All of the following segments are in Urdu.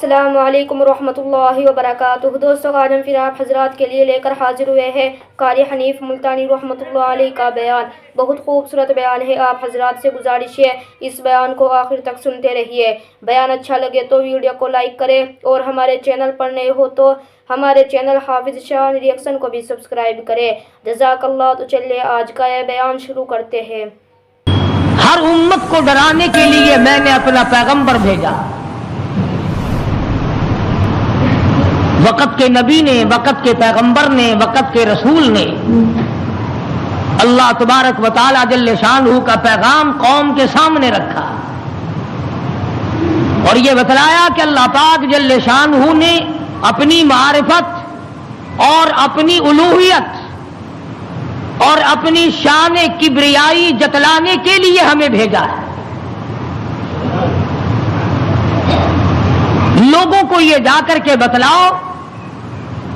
السلام علیکم ورحمۃ اللہ وبرکاتہ۔ دوستو، آج ہم پھر آپ حضرات کے لیے لے کر حاضر ہوئے ہیں قاری حنیف ملتانی رحمۃ اللہ علیہ کا بیان۔ بہت خوبصورت بیان ہے، آپ حضرات سے گزارش ہے اس بیان کو آخر تک سنتے رہیے۔ بیان اچھا لگے تو ویڈیو کو لائک کریں اور ہمارے چینل پر نئے ہو تو ہمارے چینل حافظ شان ریئیکشن کو بھی سبسکرائب کریں۔ جزاک اللہ۔ تو چلیے آج کا یہ بیان شروع کرتے ہیں۔ ہر امت کو ڈرانے کے لیے میں نے اپنا پیغمبر بھیجا۔ وقت کے نبی نے، وقت کے پیغمبر نے، وقت کے رسول نے اللہ تبارک و تعالی جل شانہ کا پیغام قوم کے سامنے رکھا اور یہ بتلایا کہ اللہ پاک جل شانہ نے اپنی معرفت اور اپنی الوہیت اور اپنی شان کبریائی جتلانے کے لیے ہمیں بھیجا ہے۔ لوگوں کو یہ جا کر کے بتلاؤ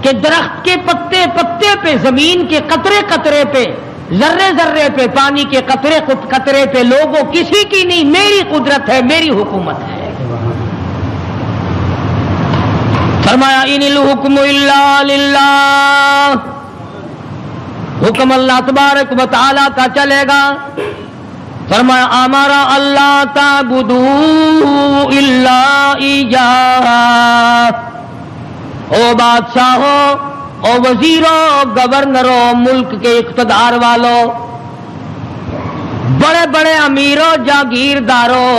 کہ درخت کے پتے پتے پہ، زمین کے قطرے قطرے پہ، ذرے ذرے پہ، پانی کے قطرے قطرے پہ لوگوں کسی کی نہیں، میری قدرت ہے، میری حکومت ہے۔ فرمایا ان الحکم الا للہ، حکم اللہ تبارک و تعالی کا چلے گا۔ فرمایا امرا اللہ تعبدوا الا ایاہ، او بادشاہو، او وزیروں، گورنروں، ملک کے اقتدار والوں، بڑے بڑے امیروں، جاگیرداروں،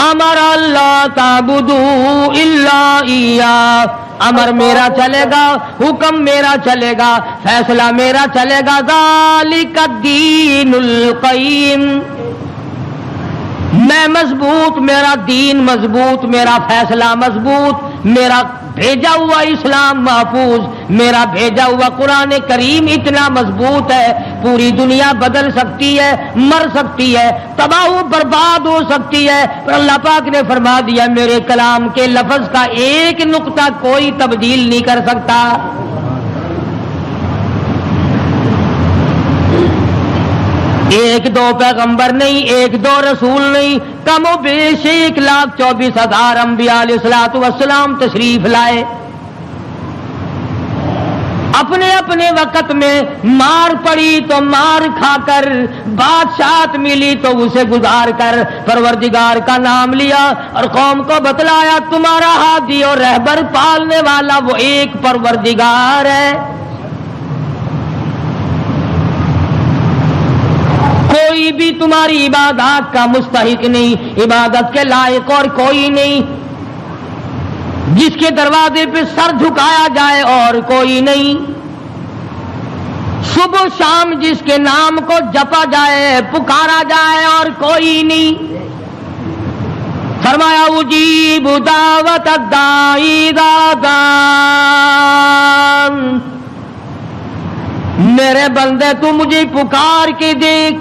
امر اللہ تعبدوا الا ایاہ، امر میرا چلے گا، حکم میرا چلے گا، فیصلہ میرا چلے گا۔ ذالک الدین القیم، میں مضبوط، میرا دین مضبوط، میرا فیصلہ مضبوط، میرا بھیجا ہوا اسلام محفوظ، میرا بھیجا ہوا قرآن کریم اتنا مضبوط ہے، پوری دنیا بدل سکتی ہے، مر سکتی ہے، تباہ و برباد ہو سکتی ہے، پر اللہ پاک نے فرما دیا میرے کلام کے لفظ کا ایک نقطہ کوئی تبدیل نہیں کر سکتا۔ ایک دو پیغمبر نہیں، ایک دو رسول نہیں، کم و بیش 1,24,000 انبیاء علیہ الصلوۃ والسلام تشریف لائے۔ اپنے اپنے وقت میں مار پڑی تو مار کھا کر، بادشاہت ملی تو اسے گزار کر پروردگار کا نام لیا اور قوم کو بتلایا تمہارا ہادی اور رہبر پالنے والا وہ ایک پروردگار ہے۔ کوئی بھی تمہاری عبادات کا مستحق نہیں، عبادت کے لائق اور کوئی نہیں، جس کے دروازے پہ سر جھکایا جائے اور کوئی نہیں، صبح شام جس کے نام کو جپا جائے، پکارا جائے اور کوئی نہیں۔ فرمایا اجیب دعوت الداعی اذا دعان، میرے بندے تو مجھے پکار کے دیکھ،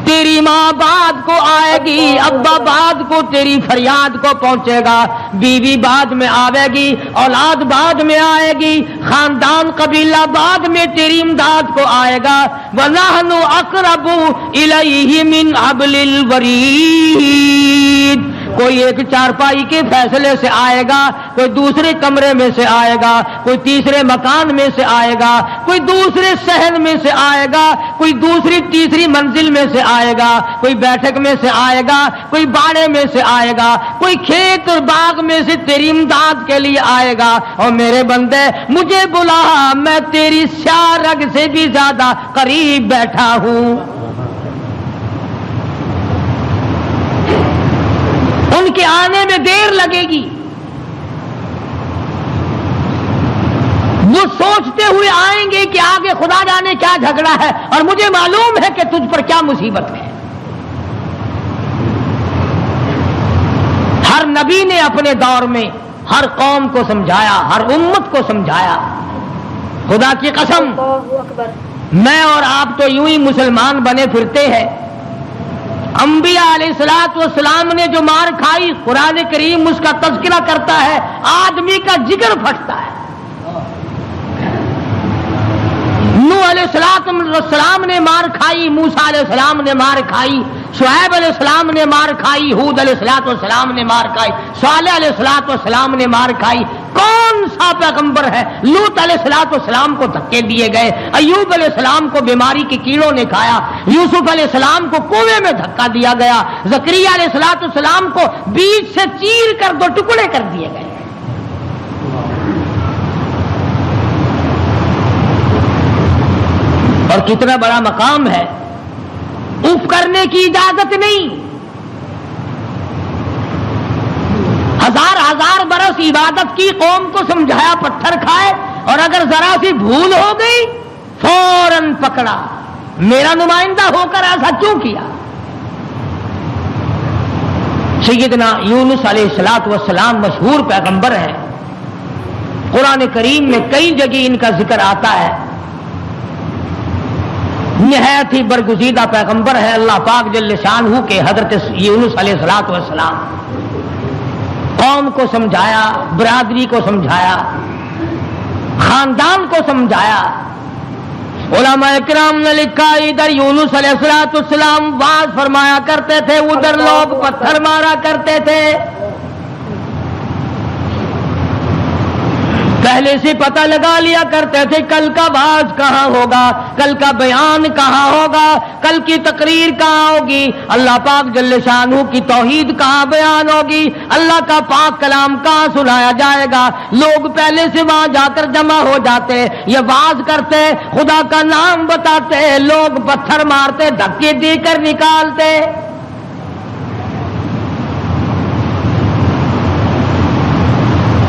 تیری ماں بعد کو آئے گی، ابا بعد کو تیری فریاد کو پہنچے گا، بیوی بعد میں آئے گی، اولاد بعد میں آئے گی، خاندان قبیلہ بعد میں تیری امداد کو آئے گا۔ وَنَحْنُ أَقْرَبُ إِلَيْهِ مِنْ حَبْلِ الْوَرِيدِ، کوئی ایک چارپائی کے فیصلے سے آئے گا، کوئی دوسرے کمرے میں سے آئے گا، کوئی تیسرے مکان میں سے آئے گا، کوئی دوسرے صحن میں سے آئے گا، کوئی دوسری تیسری منزل میں سے آئے گا، کوئی بیٹھک میں سے آئے گا، کوئی باڑے میں سے آئے گا، کوئی کھیت اور باغ میں سے تیری امداد کے لیے آئے گا۔ اور میرے بندے مجھے بلا، میں تیری سیاہ رگ سے بھی زیادہ قریب بیٹھا ہوں۔ ان کے آنے میں دیر لگے گی، وہ سوچتے ہوئے آئیں گے کہ آگے خدا جانے کیا جھگڑا ہے اور مجھے معلوم ہے کہ تجھ پر کیا مصیبت ہے۔ ہر نبی نے اپنے دور میں ہر قوم کو سمجھایا، ہر امت کو سمجھایا۔ خدا کی قسم، میں اور آپ تو یوں ہی مسلمان بنے پھرتے ہیں، انبیاء علیہ الصلوۃ والسلام نے جو مار کھائی، قرآن کریم اس کا تذکرہ کرتا ہے، آدمی کا جگر پھٹتا ہے۔ نوح علیہ السلام نے مار کھائی، موسیٰ علیہ السلام نے مار کھائی، شعیب علیہ السلام نے مار کھائی، ہود علیہ السلام نے مار کھائی، صالح علیہ السلام نے مار کھائی، کون سا پیغمبر ہے؟ لوط علیہ السلام کو دھکے دیے گئے، ایوب علیہ السلام کو بیماری کے کیڑوں نے کھایا، یوسف علیہ السلام کو کنویں میں دھکا دیا گیا، زکریا علیہ السلام کو بیچ سے چیر کر 2 ٹکڑے کر دیے گئے۔ اور کتنا بڑا مقام ہے، اف کرنے کی اجازت نہیں، 1000 برس عبادت کی، قوم کو سمجھایا پتھر کھائے، اور اگر ذرا سی بھول ہو گئی فوراً پکڑا، میرا نمائندہ ہو کر ایسا کیوں کیا؟ سیدنا یونس علیہ السلام مشہور پیغمبر ہیں، قرآن کریم میں کئی جگہ ان کا ذکر آتا ہے، نہایت ہی برگزیدہ پیغمبر ہے اللہ پاک جل شانہ کے حضرت یونس علیہ السلام، قوم کو سمجھایا، برادری کو سمجھایا، خاندان کو سمجھایا۔ علماء کرام نے لکھا ادھر یونس علیہ السلام واز فرمایا کرتے تھے، ادھر لوگ پتھر مارا کرتے تھے۔ پہلے سے پتہ لگا لیا کرتے تھے کل کا واز کہاں ہوگا، کل کا بیان کہاں ہوگا، کل کی تقریر کہاں ہوگی، اللہ پاک جل شانہ کی توحید کہاں بیان ہوگی، اللہ کا پاک کلام کہاں سنایا جائے گا۔ لوگ پہلے سے وہاں جا کر جمع ہو جاتے، یہ واز کرتے، خدا کا نام بتاتے، لوگ پتھر مارتے، دھکے دے کر نکالتے۔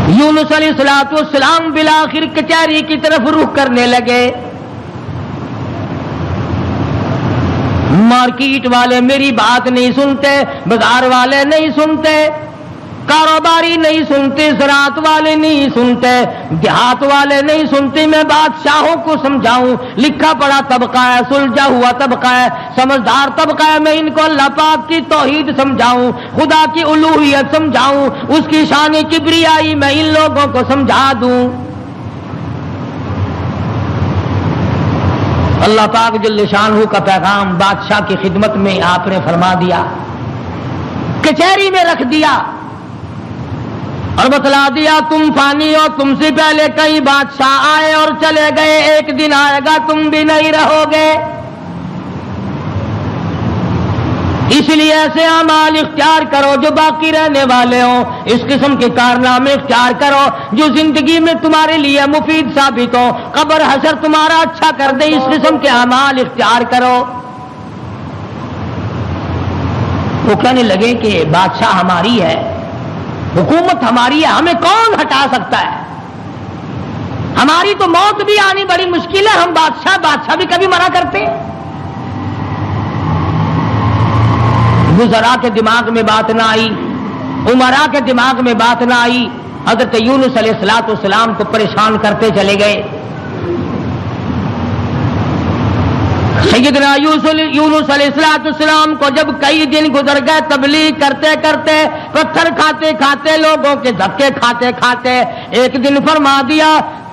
یونس علیہ السلام بالآخر کچہری کی طرف رخ کرنے لگے۔ مارکیٹ والے میری بات نہیں سنتے، بازار والے نہیں سنتے، کاروباری نہیں سنتے، زراعت والے نہیں سنتے، دیہات والے نہیں سنتے، میں بادشاہوں کو سمجھاؤں، لکھا پڑھا طبقہ ہے، سلجھا ہوا طبقہ ہے، سمجھدار طبقہ ہے، میں ان کو اللہ پاک کی توحید سمجھاؤں، خدا کی الوہیت سمجھاؤں، اس کی شان کبریائی میں ان لوگوں کو سمجھا دوں۔ اللہ پاک جل شانہ کا پیغام بادشاہ کی خدمت میں آپ نے فرما دیا، کچہری میں رکھ دیا اور بتلا دیا تم فانی ہو، تم سے پہلے کئی بادشاہ آئے اور چلے گئے، ایک دن آئے گا تم بھی نہیں رہو گے، اس لیے ایسے اعمال اختیار کرو جو باقی رہنے والے ہوں، اس قسم کے کارنامے اختیار کرو جو زندگی میں تمہارے لیے مفید ثابت ہو، قبر حشر تمہارا اچھا کر دے، اس قسم کے اعمال اختیار کرو۔ وہ کہنے لگے کہ بادشاہ ہماری ہے، حکومت ہماری ہے، ہمیں کون ہٹا سکتا ہے، ہماری تو موت بھی آنی بڑی مشکل ہے، ہم بادشاہ بھی کبھی منع کرتے۔ وزراء کے دماغ میں بات نہ آئی، امراء کے دماغ میں بات نہ آئی، حضرت یونس علیہ السلام کو پریشان کرتے چلے گئے۔ سیدنا یونس علیہ السلام کو جب کئی دن گزر گئے تبلیغ کرتے کرتے، پتھر کھاتے کھاتے، لوگوں کے دھکے کھاتے کھاتے، ایک دن فرما دیا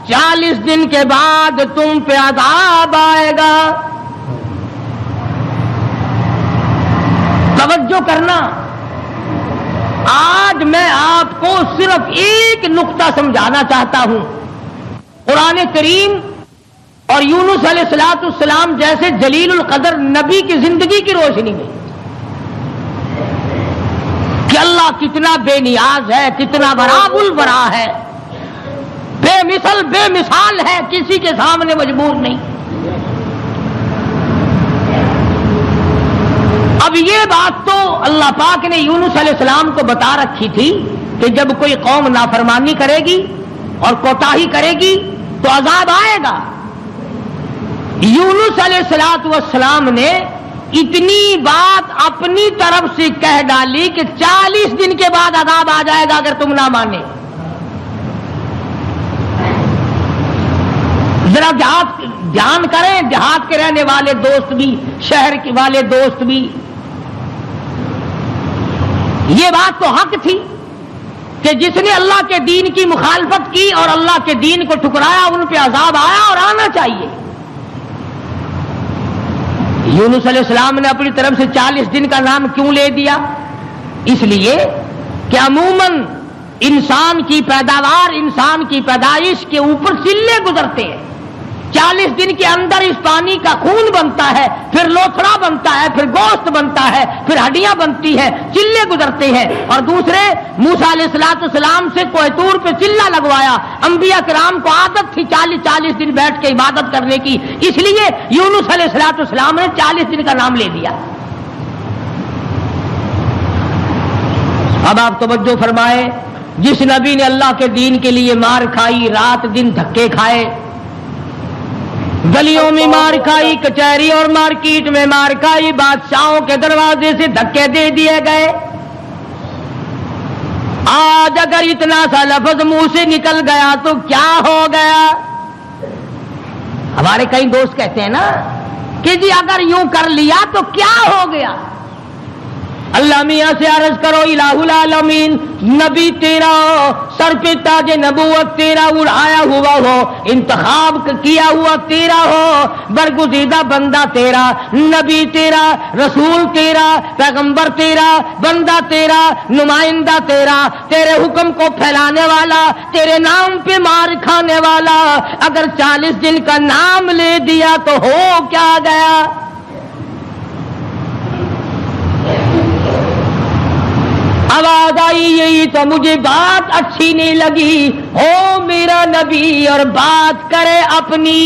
40 دن کے بعد تم پہ عذاب آئے گا۔ توجہ کرنا، آج میں آپ کو صرف ایک نقطہ سمجھانا چاہتا ہوں، قرآن کریم اور یونس علیہ السلام جیسے جلیل القدر نبی کی زندگی کی روشنی میں کہ اللہ کتنا بے نیاز ہے، کتنا براب البرا ہے، بے مثال ہے، کسی کے سامنے مجبور نہیں۔ اب یہ بات تو اللہ پاک نے یونس علیہ السلام کو بتا رکھی تھی کہ جب کوئی قوم نافرمانی کرے گی اور کوتاہی کرے گی تو عذاب آئے گا۔ یونس علیہ السلام نے اتنی بات اپنی طرف سے کہہ ڈالی کہ 40 دن کے بعد عذاب آ جائے گا اگر تم نہ مانے۔ ذرا دھیان کریں، دیہات کے رہنے والے دوست بھی، شہر کے والے دوست بھی، یہ بات تو حق تھی کہ جس نے اللہ کے دین کی مخالفت کی اور اللہ کے دین کو ٹھکرایا ان پہ عذاب آیا اور آنا چاہیے۔ یونس علیہ السلام نے اپنی طرف سے 40 دن کا نام کیوں لے دیا؟ اس لیے کہ عموماً انسان کی پیداوار، انسان کی پیدائش کے اوپر چلے گزرتے ہیں۔ 40 دن کے اندر اس پانی کا خون بنتا ہے، پھر لوتھڑا بنتا ہے، پھر گوشت بنتا ہے، پھر ہڈیاں بنتی ہیں، چلے گزرتے ہیں۔ اور دوسرے موسیٰ علیہ السلام سے کوہ طور پہ چلہ لگوایا، انبیاء کرام کو عادت تھی 40 دن بیٹھ کے عبادت کرنے کی، اس لیے یونس علیہ السلام نے 40 دن کا نام لے دیا۔ اب آپ توجہ فرمائے، جس نبی نے اللہ کے دین کے لیے مار کھائی، رات دن دھکے کھائے، گلیوں میں مار کھائی، کچہری اور مارکیٹ میں مار کھائی، بادشاہوں کے دروازے سے دھکے دے دیے گئے، آج اگر اتنا سا لفظ منہ سے نکل گیا تو کیا ہو گیا؟ ہمارے کئی دوست کہتے ہیں نا کہ جی اگر یوں کر لیا تو کیا ہو گیا؟ اللہ میاں سے عرض کرو، الہ العالمین، نبی تیرا ہو، سر پہ تاج نبوت تیرا اڑایا ہوا ہو، انتخاب کیا ہوا تیرا ہو، برگزیدہ بندہ تیرا، نبی تیرا، رسول تیرا، پیغمبر تیرا، بندہ تیرا، نمائندہ تیرا، تیرے حکم کو پھیلانے والا، تیرے نام پہ مار کھانے والا، اگر 40 دن کا نام لے دیا تو ہو کیا گیا؟ آواز آئی یہی تو مجھے بات اچھی نہیں لگی، ہو میرا نبی اور بات کرے اپنی،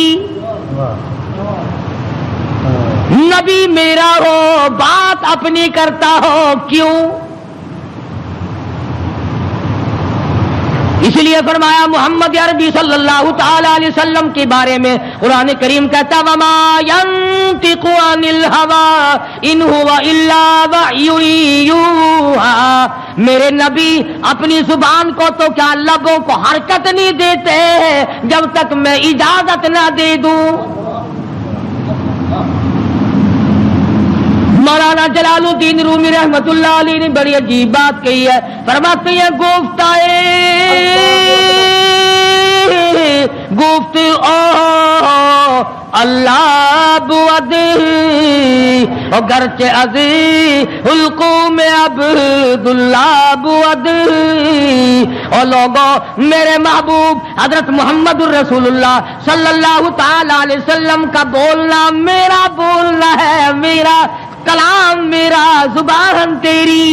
نبی میرا ہو بات اپنی کرتا ہو کیوں؟ اس لیے فرمایا محمد عربی صلی اللہ تعالی علیہ وسلم کے بارے میں قرآن کریم کہتا وما ينطق عن الهوى ان هو الا وحی یوحی، میرے نبی اپنی زبان کو تو کیا لبوں کو حرکت نہیں دیتے جب تک میں اجازت نہ دے دوں۔ مولانا جلال الدین رومی رحمت اللہ علیہ نے بڑی عجیب بات کہی ہے، فرماتے ہیں گفت او اللہ بود گرچہ عزی حلقوم عبداللہ بود، او لوگوں میرے محبوب حضرت محمد الرسول اللہ صلی اللہ تعالی علیہ وسلم کا بولنا میرا بولنا ہے، میرا کلام میرا زبان تیری۔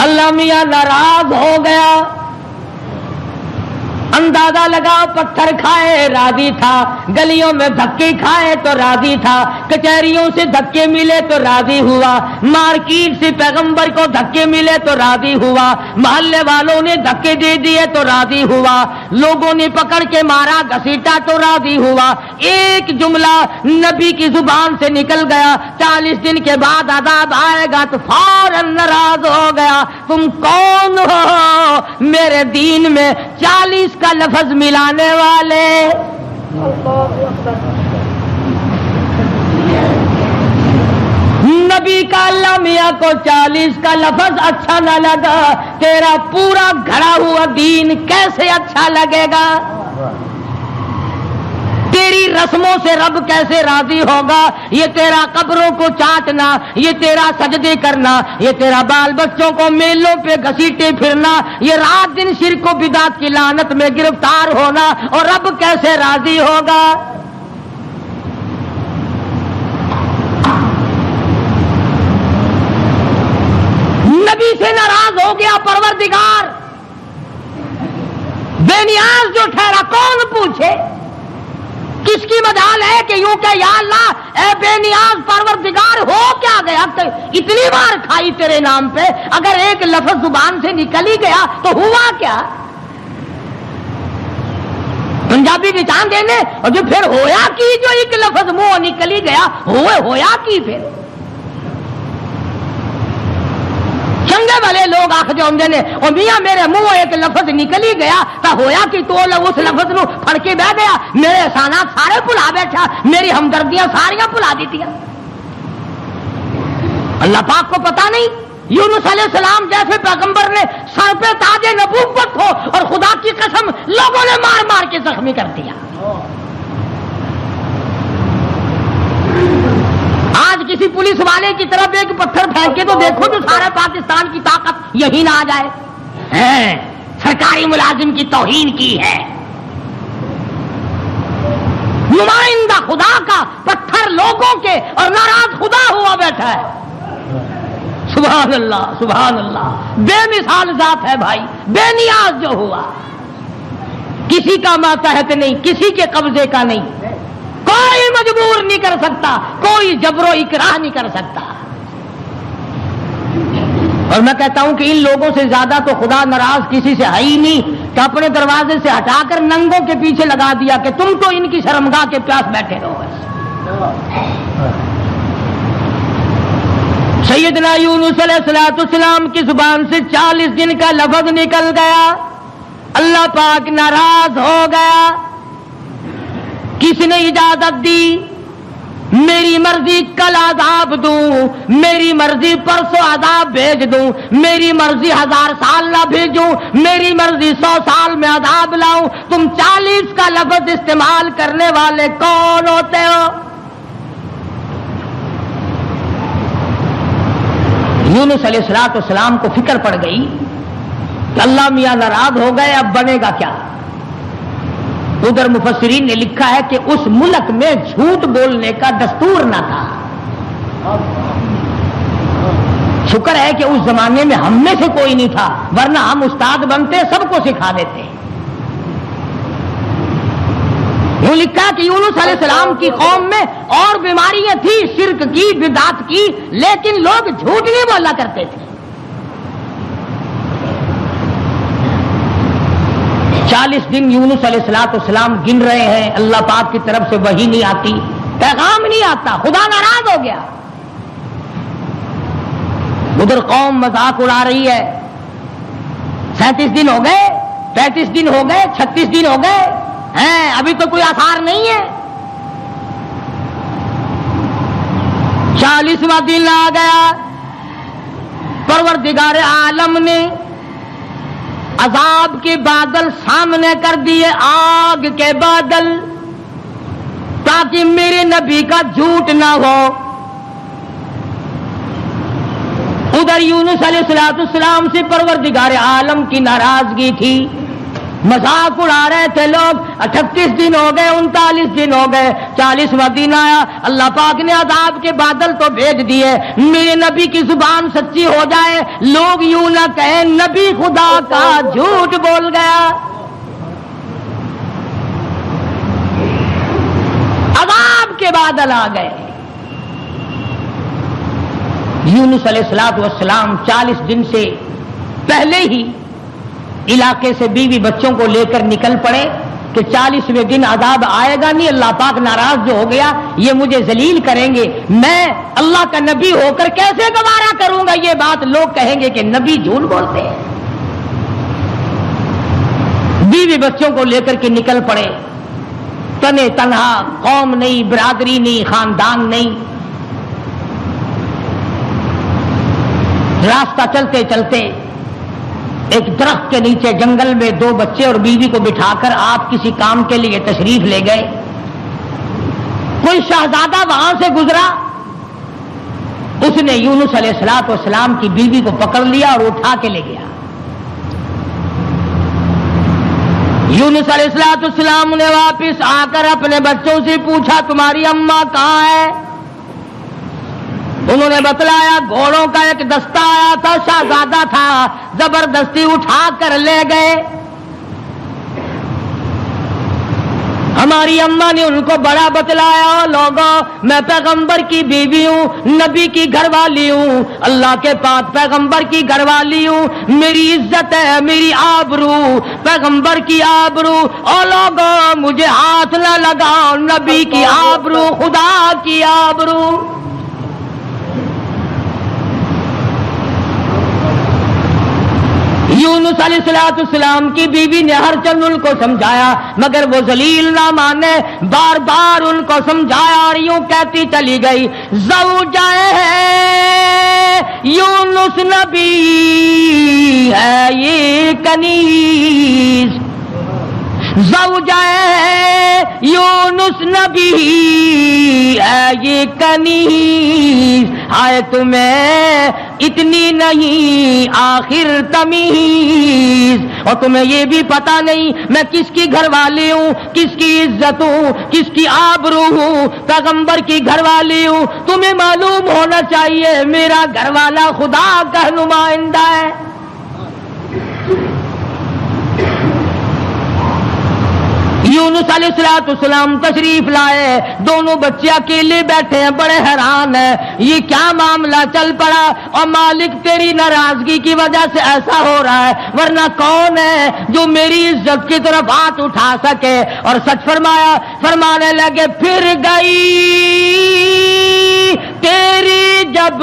اللہ میاں ناراض ہو گیا، اندازہ لگاؤ پتھر کھائے راضی تھا، گلیوں میں دھکے کھائے تو راضی تھا، کچہریوں سے دھکے ملے تو راضی ہوا، مارکیٹ سے پیغمبر کو دھکے ملے تو راضی ہوا، محلے والوں نے دھکے دے دیے تو راضی ہوا، لوگوں نے پکڑ کے مارا گھسیٹا تو راضی ہوا، ایک جملہ نبی کی زبان سے نکل گیا 40 دن کے بعد عذاب آئے گا تو فوراً ناراض ہو گیا، تم کون ہو میرے دین میں 40 کا لفظ ملانے والے؟ نبی کا اللہ میاں کو 40 کا لفظ اچھا نہ لگا، تیرا پورا گھڑا ہوا دین کیسے اچھا لگے گا؟ تیری رسموں سے رب کیسے راضی ہوگا؟ یہ تیرا قبروں کو چاٹنا، یہ تیرا سجدے کرنا، یہ تیرا بال بچوں کو میلوں پہ گھسیٹے پھرنا، یہ رات دن شرک و بدعت کی لعنت میں گرفتار ہونا، اور رب کیسے راضی ہوگا؟ نبی سے ناراض ہو گیا پروردگار، بے نیاز جو ٹھہرا کون پوچھے؟ کس کی مجال ہے کہ یوں کہ یا اللہ اے بے نیاز پروردگار ہو کیا گیا؟ اتنی بار کھائی تیرے نام پہ، اگر ایک لفظ زبان سے نکل ہی گیا تو ہوا کیا؟ پنجابی کی چاند دینے اور جو پھر ہویا کی، جو ایک لفظ منہ نکل ہی گیا ہویا کی پھر چنگے والے لوگ آخ جو ہوں نے اور میاں میرے منہ ایک لفظ نکل ہی گیا تو ہویا کہ تو اس لفظ نو پھڑ کے بہ گیا، میرے احسانات سارے بھلا بیٹھا، میری ہمدردیاں ساریاں بھلا دیتیاں۔ اللہ پاک کو پتا نہیں یونس علیہ السلام جیسے پیغمبر نے سر پہ تاج نبوت ہو اور خدا کی قسم لوگوں نے مار مار کے زخمی کر دیا. آج کسی پولیس والے کی طرف ایک پتھر پھینکے تو دیکھو تو سارا پاکستان کی طاقت یہی نہ آ جائے. سرکاری ملازم کی توہین کی ہے. نمائندہ خدا کا پتھر لوگوں کے اور ناراض خدا ہوا بیٹھا ہے. سبحان اللہ سبحان اللہ. بے مثال ذات ہے بھائی, بے نیاز جو ہوا, کسی کا ماتحت نہیں, کسی کے قبضے کا نہیں, کوئی مجبور نہیں کر سکتا, کوئی جبر و اکراہ نہیں کر سکتا. اور میں کہتا ہوں کہ ان لوگوں سے زیادہ تو خدا ناراض کسی سے ہے ہی نہیں کہ اپنے دروازے سے ہٹا کر ننگوں کے پیچھے لگا دیا کہ تم تو ان کی شرمگاہ کے پیاس بیٹھے رہو. سیدنا یونس علیہ السلام کی زبان سے 40 دن کا لفظ نکل گیا. اللہ پاک ناراض ہو گیا. کس نے اجازت دی؟ میری مرضی کل عذاب دوں, میری مرضی پرسوں عذاب بھیج دوں, میری مرضی 1000 سال نہ بھیجوں, میری مرضی 100 سال میں عذاب لاؤں. تم 40 کا لفظ استعمال کرنے والے کون ہوتے ہو؟ یونس علیہ السلام کو فکر پڑ گئی کہ اللہ میاں ناراض ہو گئے, اب بنے گا کیا؟ ادھر مفسرین نے لکھا ہے کہ اس ملک میں جھوٹ بولنے کا دستور نہ تھا. شکر ہے کہ اس زمانے میں ہم میں سے کوئی نہیں تھا, ورنہ ہم استاد بنتے سب کو سکھا دیتے. یوں لکھا کہ یونس علیہ السلام کی قوم میں اور بیماریاں تھیں, شرک کی, بدعت کی, لیکن لوگ جھوٹ نہیں بولا کرتے تھے. 40 دن یونس علیہ السلام گن رہے ہیں, اللہ پاک کی طرف سے وحی نہیں آتی, پیغام نہیں آتا, خدا ناراض ہو گیا. ادھر قوم مذاق اڑا رہی ہے. 37 دن ہو گئے, 35 دن ہو گئے, 36 دن ہو گئے ہیں, ابھی تو کوئی آثار نہیں ہے. 40واں دن آ گیا. پروردگار عالم نے عذاب کے بادل سامنے کر دیے, آگ کے بادل, تاکہ میرے نبی کا جھوٹ نہ ہو. ادھر یونس علیہ السلام سے پروردگار عالم کی ناراضگی تھی, مذاق اڑا رہے تھے لوگ. 38 دن ہو گئے, 39 دن ہو گئے, 40واں دن آیا. اللہ پاک نے عذاب کے بادل تو بھیج دیے, میرے نبی کی زبان سچی ہو جائے, لوگ یوں نہ کہیں نبی خدا کا جھوٹ بول گیا. عذاب کے بادل آ گئے. یونس علیہ السلام 40 دن سے پہلے ہی علاقے سے بیوی بچوں کو لے کر نکل پڑے کہ 40ویں دن عذاب آئے گا نہیں, اللہ پاک ناراض جو ہو گیا, یہ مجھے ذلیل کریں گے, میں اللہ کا نبی ہو کر کیسے گوارا کروں گا یہ بات, لوگ کہیں گے کہ نبی جھوٹ بولتے ہیں. بیوی بچوں کو لے کر کے نکل پڑے, تنے تنہا, قوم نہیں, برادری نہیں, خاندان نہیں. راستہ چلتے چلتے ایک درخت کے نیچے جنگل میں 2 بچے اور بیوی کو بٹھا کر آپ کسی کام کے لیے تشریف لے گئے. کوئی شہزادہ وہاں سے گزرا, اس نے یونس علیہ السلام کی بیوی کو پکڑ لیا اور اٹھا کے لے گیا. یونس علیہ السلام نے واپس آ کر اپنے بچوں سے پوچھا تمہاری اماں کہاں ہے؟ انہوں نے بتلایا گھوڑوں کا ایک دستہ آیا تھا, شہزادہ تھا, زبردستی اٹھا کر لے گئے. ہماری اماں نے ان کو بڑا بتلایا, لوگوں میں پیغمبر کی بیوی ہوں, نبی کی گھر والی ہوں, اللہ کے پاک پیغمبر کی گھر والی ہوں, میری عزت ہے, میری آبرو, پیغمبر کی آبرو, او لوگوں مجھے ہاتھ نہ لگاؤ, نبی کی آبرو, خدا کی آبرو. یونس علیہ السلام کی بیوی نے ہر چند ان کو سمجھایا, مگر وہ ذلیل نہ مانے, بار بار ان کو سمجھایا اور یوں کہتی چلی گئی زوجہ یونس یونس نبی ہے یہ کنیز، زوجہ یونس نبی ہے یہ کنیز، ہائے تمہیں اتنی نہیں آخر تمیز، اور تمہیں یہ بھی پتا نہیں میں کس کی گھر والی ہوں، کس کی عزت ہوں، کس کی آبرو ہوں، پیغمبر کی گھر والی ہوں۔ تمہیں معلوم ہونا چاہیے میرا گھر والا خدا کا نمائندہ ہے۔ یونس علیہ السلام تشریف لائے، دونوں بچے اکیلے بیٹھے ہیں، بڑے حیران ہیں یہ کیا معاملہ چل پڑا، اور مالک تیری ناراضگی کی وجہ سے ایسا ہو رہا ہے، ورنہ کون ہے جو میری عزت کی طرف ہاتھ اٹھا سکے؟ اور سچ فرمانے لگے پھر گئی تیری جب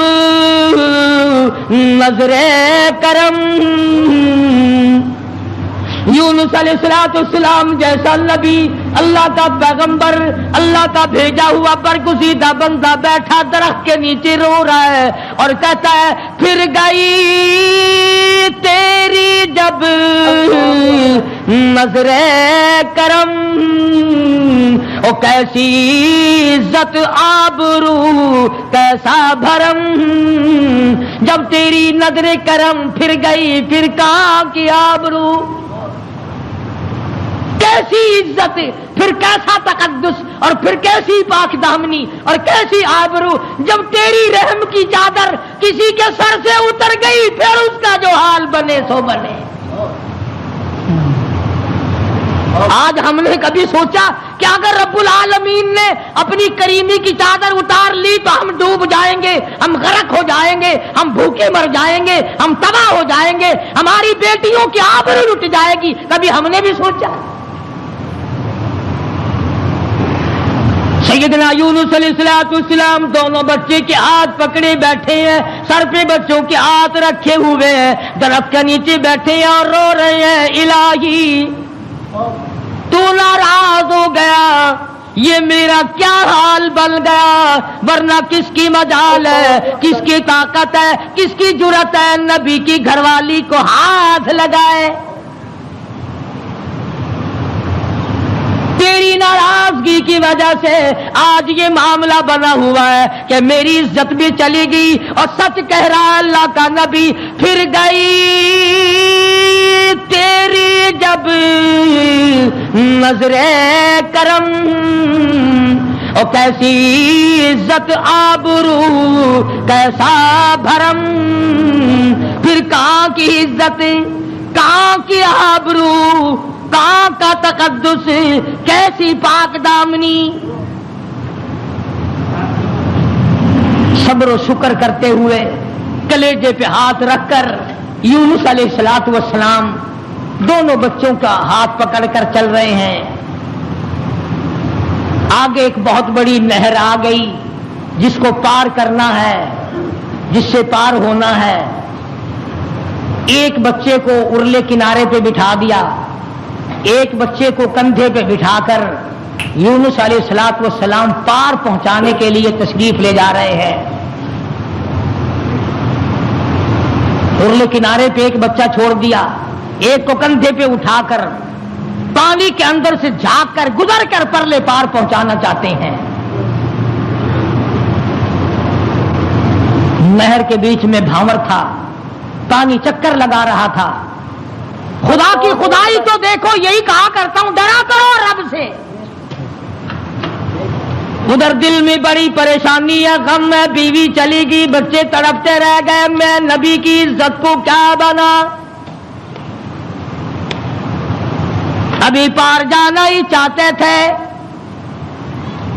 نظر کرم، یونس علیہ السلام جیسا نبی، اللہ کا پیغمبر، اللہ کا بھیجا ہوا برگزیدہ بندہ بیٹھا درخت کے نیچے رو رہا ہے اور کہتا ہے پھر گئی تیری جب نظر کرم، او کیسی عزت آبرو کیسا بھرم، جب تیری نظر کرم پھر گئی پھر کہاں کی آبرو، کیسی عزت، پھر کیسا تقدس، اور پھر کیسی پاک دامنی اور کیسی آبرو، جب تیری رحم کی چادر کسی کے سر سے اتر گئی پھر اس کا جو حال بنے سو بنے۔ آج ہم نے کبھی سوچا کہ اگر رب العالمین نے اپنی کریمی کی چادر اتار لی تو ہم ڈوب جائیں گے، ہم غرق ہو جائیں گے، ہم بھوکے مر جائیں گے، ہم تباہ ہو جائیں گے، ہماری بیٹیوں کی آبرو لٹ جائے گی؟ کبھی ہم نے بھی سوچا؟ سیدنا یونس علیہ السلام دونوں بچے کے ہاتھ پکڑے بیٹھے ہیں، سر پہ بچوں کے ہاتھ رکھے ہوئے ہیں، درخت کے نیچے بیٹھے ہیں اور رو رہے ہیں الہی تو ناراض ہو گیا، یہ میرا کیا حال بن گیا، ورنہ کس کی مجال ہے، کس کی طاقت ہے، کس کی جرأت ہے نبی کی گھر والی کو ہاتھ لگائے؟ تیری ناراضگی کی وجہ سے آج یہ معاملہ بنا ہوا ہے کہ میری عزت بھی چلی گئی، اور سچ کہہ رہا اللہ کا نبی پھر گئی تیری جب نظر کرم، اور کیسی عزت آبرو کیسا بھرم، پھر کہاں کی عزت، کہاں کی آبرو، کہاں کا تقدس، کیسی پاک دامنی۔ صبر و شکر کرتے ہوئے کلیجے پہ ہاتھ رکھ کر یونس علیہ السلام دونوں بچوں کا ہاتھ پکڑ کر چل رہے ہیں۔ آگے ایک بہت بڑی نہر آ گئی جس کو پار کرنا ہے، جس سے پار ہونا ہے۔ ایک بچے کو ارلے کنارے پہ بٹھا دیا، ایک بچے کو کندھے پہ بٹھا کر یونس علیہ السلام پار پہنچانے کے لیے تشریف لے جا رہے ہیں۔ ارلے کنارے پہ ایک بچہ چھوڑ دیا، ایک کو کندھے پہ اٹھا کر پانی کے اندر سے جھانک کر گزر کر پرلے پار پہنچانا چاہتے ہیں۔ نہر کے بیچ میں بھاور تھا، پانی چکر لگا رہا تھا۔ خدا کی خدائی تو دیکھو، یہی کہا کرتا ہوں ڈرا کرو رب سے۔ ادھر دل میں بڑی پریشانی ہے، غم ہے، بیوی چلی گئی، بچے تڑپتے رہ گئے، میں نبی کی عزت کو کیا بنا، ابھی پار جانا ہی چاہتے تھے۔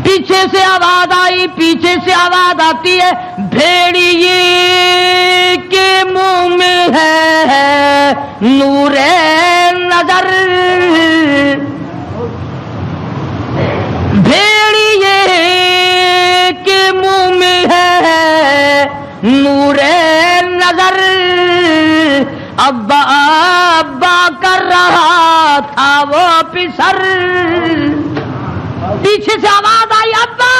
پیچھے سے آواز آئی، پیچھے سے آواز آتی ہے، بھیڑیے کے منہ میں ہے نور نظر، بھیڑیے کے منہ میں ہے نور نظر، ابا ابا کر رہا تھا وہ پسر۔ پیچھے سے آواز آئی، ابا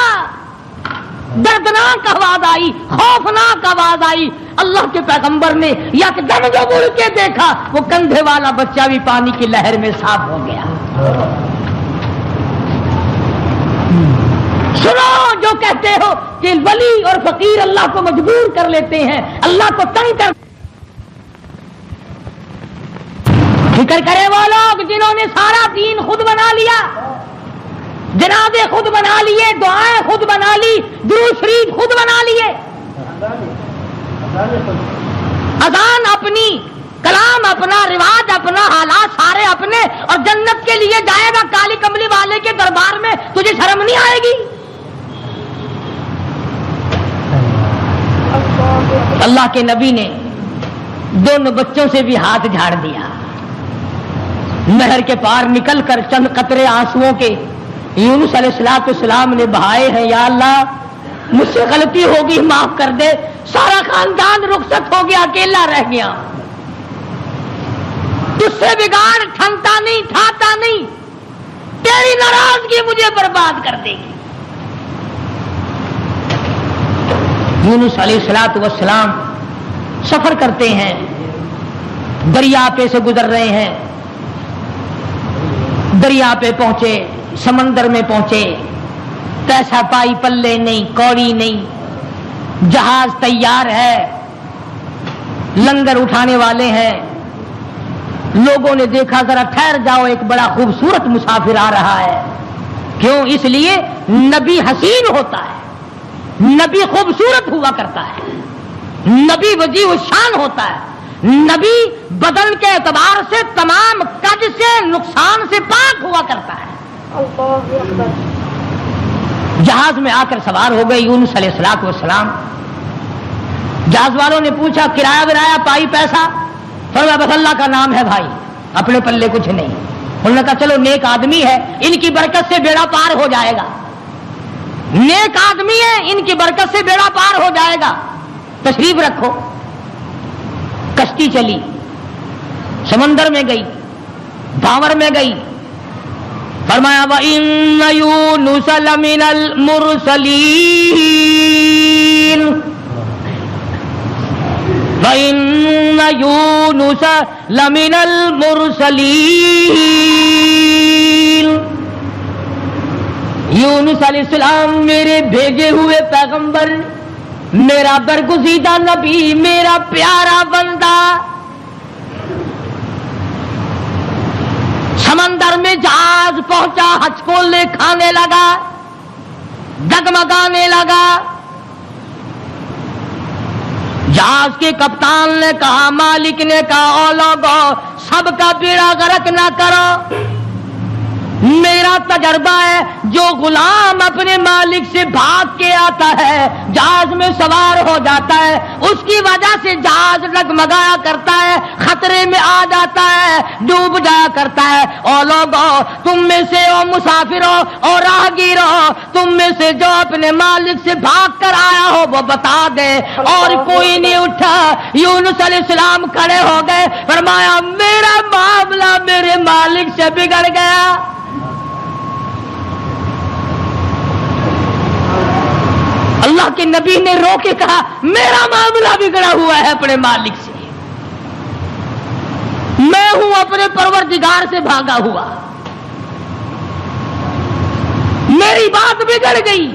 دردناک آواز آئی، خوفناک آواز آئی. اللہ کے پیغمبر نے یکدم جو مڑ کے دیکھا وہ کندھے والا بچہ بھی پانی کی لہر میں صاف ہو گیا. سنو جو کہتے ہو کہ ولی اور فقیر اللہ کو مجبور کر لیتے ہیں، اللہ کو تنگ کر. فکر کرے وہ لوگ جنہوں نے سارا دین خود بنا لیا، جنازے خود بنا لیے، دعائیں خود بنا لی، درود شریف خود بنا لیے، اذان اپنی، کلام اپنا، رواج اپنا، حالات سارے اپنے، اور جنت کے لیے جائے گا کالی کملی والے کے دربار میں، تجھے شرم نہیں آئے گی؟ اللہ کے نبی نے دونوں بچوں سے بھی ہاتھ جھاڑ دیا. نہر کے پار نکل کر چند قطرے آنسوؤں کے یونس علیہ السلام نے بہائے ہیں. یا اللہ مجھ سے غلطی ہوگی، معاف کر دے. سارا خاندان رخصت ہو گیا، اکیلا رہ گیا. تجھ سے بگاڑ ٹھنتا نہیں، ٹھاتا نہیں، تیری ناراضگی مجھے برباد کر دے گی. یونس علیہ السلام سفر کرتے ہیں، دریا پہ سے گزر رہے ہیں. دریا پہ پہنچے، سمندر میں پہنچے، پیسہ پائی پلے نہیں، کوڑی نہیں. جہاز تیار ہے، لنگر اٹھانے والے ہیں. لوگوں نے دیکھا ذرا ٹھہر جاؤ، ایک بڑا خوبصورت مسافر آ رہا ہے. کیوں؟ اس لیے نبی حسین ہوتا ہے، نبی خوبصورت ہوا کرتا ہے، نبی وجیہ الشان ہوتا ہے، نبی بدن کے اعتبار سے تمام کج سے، نقصان سے پاک ہوا کرتا ہے. اللہ اکبر. جہاز میں آ کر سوار ہو گئے یونس علیہ السلام. جہاز والوں نے پوچھا کرایہ ورایہ پائی پیسہ؟ فرمایا بس اللہ کا نام ہے بھائی، اپنے پلے کچھ نہیں. انہوں نے کہا چلو نیک آدمی ہے، ان کی برکت سے بیڑا پار ہو جائے گا. نیک آدمی ہے، ان کی برکت سے بیڑا پار ہو جائے گا، تشریف رکھو. کشتی چلی، سمندر میں گئی، بھاور میں گئی. فرمایا وَإِنَّ يُونُسَ لَمِنَ الْمُرْسَلِينَ وَإِنَّ يُونُسَ لَمِنَ الْمُرْسَلِينَ. یونس علیہ السلام میرے بھیجے ہوئے پیغمبر، میرا برگزیدہ نبی، میرا پیارا بندہ. سمندر میں جہاز پہنچا، ہچکولے کھانے لگا، ڈگمگانے لگا. جہاز کے کپتان نے کہا، مالک نے کہا او لوگو سب کا بیڑا غرق نہ کرو. میرا تجربہ ہے جو غلام اپنے مالک سے بھاگ کے آتا ہے، جہاز میں سوار ہو جاتا ہے، اس کی وجہ سے جہاز ڈگمگایا کرتا ہے، خطرے میں آ جاتا ہے، ڈوب جایا کرتا ہے. اور لوگوں تم میں سے او مسافروں اور راہگیروں، تم میں سے جو اپنے مالک سے بھاگ کر آیا ہو وہ بتا دے. اور کوئی نہیں اٹھا. یونس علیہ السلام کھڑے ہو گئے، فرمایا میرا معاملہ میرے مالک سے بگڑ گیا. اللہ کے نبی نے رو کے کہا میرا معاملہ بگڑا ہوا ہے اپنے مالک سے، میں ہوں اپنے پروردگار سے بھاگا ہوا، میری بات بگڑ گئی.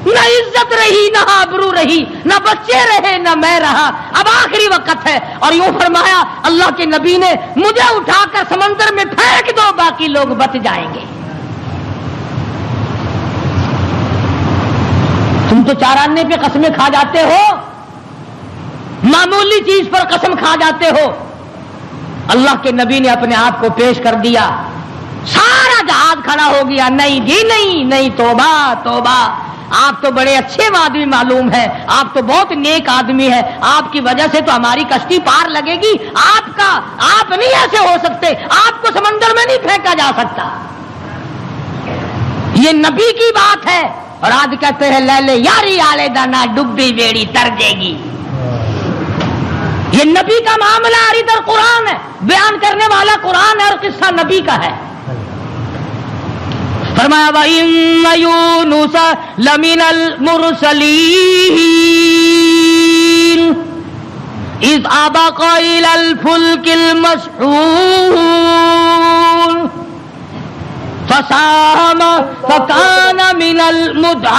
نہ عزت رہی، نہ آبرو رہی، نہ بچے رہے، نہ میں رہا. اب آخری وقت ہے. اور یوں فرمایا اللہ کے نبی نے مجھے اٹھا کر سمندر میں پھینک دو، باقی لوگ بچ جائیں گے. تم تو چاراننے پہ قسمیں کھا جاتے ہو، معمولی چیز پر قسم کھا جاتے ہو. اللہ کے نبی نے اپنے آپ کو پیش کر دیا، سارا جہاز کھڑا ہو گیا. نہیں جی نہیں نہیں، توبہ توبہ، آپ تو بڑے اچھے آدمی معلوم ہے، آپ تو بہت نیک آدمی ہے، آپ کی وجہ سے تو ہماری کشتی پار لگے گی. آپ نہیں ایسے ہو سکتے، آپ کو سمندر میں نہیں پھینکا جا سکتا. یہ نبی کی بات ہے. اور آج کہتے ہیں لے لے یاری آلے دانا ڈبی بیڑی تر جے گی. یہ نبی کا معاملہ ہے، ادھر قرآن ہے، بیان کرنے والا قرآن ہے اور قصہ نبی کا ہے. فرمایا وَإِنَّ يُونُسَ لَمِنَ الْمُرْسَلِينَ إِذْ أَبَقَ إِلَى الْفُلْكِ الْمَشْحُونِ فَسَاهَمَ فَكَانَ مِنَ الْمُدْحَضِينَ.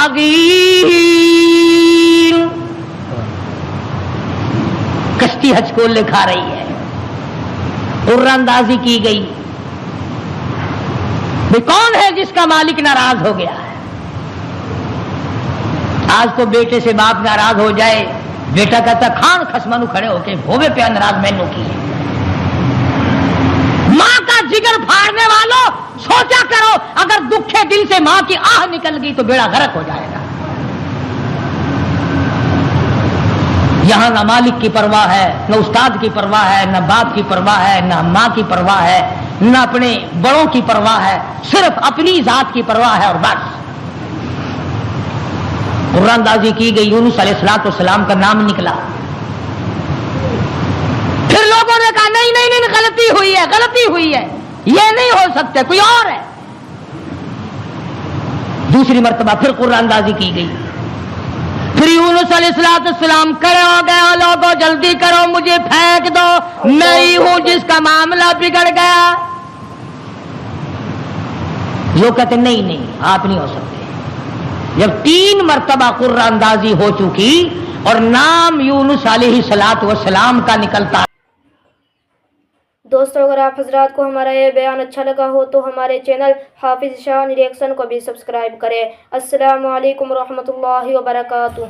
کشتی حج کو لکھا رہی ہے، عرہ اندازی کی گئی بھی کون ہے جس کا مالک ناراض ہو گیا ہے. آج تو بیٹے سے باپ ناراض ہو جائے، بیٹا کہتا کھان خسمانو کھڑے ہو کے ہوے پہ ناراض مینو کی ہے. ماں کا جگر پھاڑنے والوں سوچا کرو، اگر دکھے دل سے ماں کی آہ نکل گئی تو بیڑا غرق ہو جائے گا. یہاں نہ مالک کی پرواہ ہے، نہ استاد کی پرواہ ہے، نہ باپ کی پرواہ ہے، نہ ماں کی پرواہ ہے، نہ اپنے بڑوں کی پرواہ ہے، صرف اپنی ذات کی پرواہ ہے. اور بس قرآن اندازی کی گئی، یونس علیہ السلام کا نام نکلا. پھر لوگوں نے کہا نہیں نہیں نہیں، غلطی ہوئی ہے، غلطی ہوئی ہے، یہ نہیں ہو سکتے، کوئی اور ہے. دوسری مرتبہ پھر قرآن اندازی کی گئی. پھر یونس علیہ السلام کھڑے ہو گئے، لوگوں جلدی کرو مجھے پھینک دو، میں ہی ہوں جس کا معاملہ بگڑ گیا. لوگ کہتے نہیں نہیں آپ نہیں ہو سکتے. جب 3 مرتبہ قرآن اندازی ہو چکی اور نام یونس علیہ السلام کا نکلتا. دوستوں اگر آپ حضرات کو ہمارا یہ بیان اچھا لگا ہو تو ہمارے چینل حافظ شاہ ریئیکشن کو بھی سبسکرائب کریں. السلام علیکم ورحمۃ اللہ وبرکاتہ.